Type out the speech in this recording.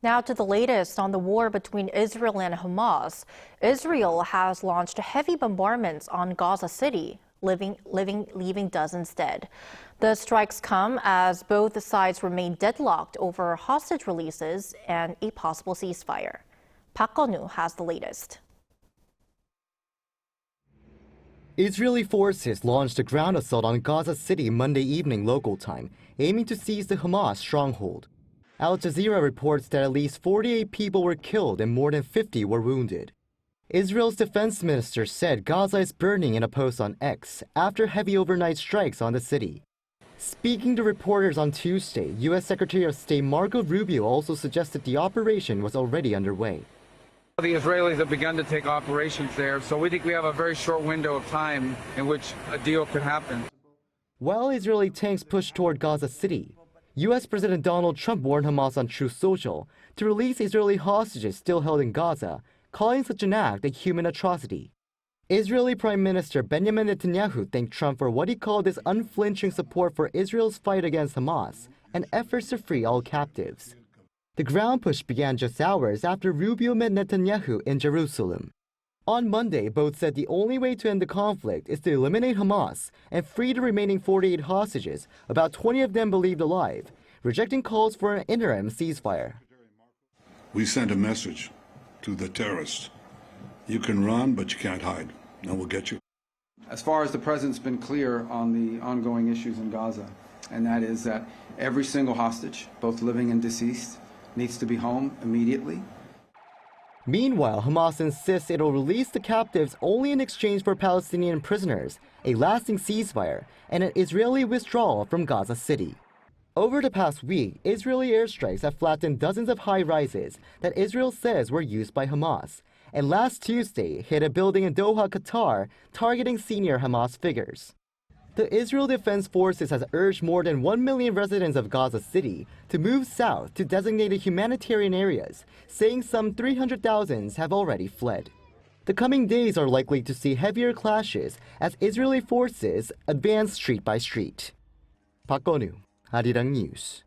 Now to the latest on the war between Israel and Hamas. Israel has launched heavy bombardments on Gaza City, leaving dozens dead. The strikes come as both sides remain deadlocked over hostage releases and a possible ceasefire. Park Kun-woo has the latest. Israeli forces launched a ground assault on Gaza City Monday evening local time, aiming to seize the Hamas stronghold. Al Jazeera reports that at least 48 people were killed and more than 50 were wounded. Israel's defense minister said Gaza is burning in a post on X after heavy overnight strikes on the city. Speaking to reporters on Tuesday, U.S. Secretary of State Marco Rubio also suggested the operation was already underway. The Israelis have begun to take operations there, so we think we have a very short window of time in which a deal could happen. While Israeli tanks push toward Gaza City, U.S. President Donald Trump warned Hamas on Truth Social to release Israeli hostages still held in Gaza, calling such an act a human atrocity. Israeli Prime Minister Benjamin Netanyahu thanked Trump for what he called his unflinching support for Israel's fight against Hamas and efforts to free all captives. The ground push began just hours after Rubio met Netanyahu in Jerusalem. On Monday, both said the only way to end the conflict is to eliminate Hamas and free the remaining 48 hostages, about 20 of them believed alive, rejecting calls for an interim ceasefire. We sent a message to the terrorists. You can run, but you can't hide, and we'll get you. As far as the president's been clear on the ongoing issues in Gaza, and that is that every single hostage, both living and deceased, needs to be home immediately. Meanwhile, Hamas insists it'll release the captives only in exchange for Palestinian prisoners, a lasting ceasefire, and an Israeli withdrawal from Gaza City. Over the past week, Israeli airstrikes have flattened dozens of high-rises that Israel says were used by Hamas, and last Tuesday hit a building in Doha, Qatar, targeting senior Hamas figures. The Israel Defense Forces has urged more than 1 million residents of Gaza City to move south to designated humanitarian areas, saying some 300,000 have already fled. The coming days are likely to see heavier clashes as Israeli forces advance street by street. Park Kun-woo, Arirang News.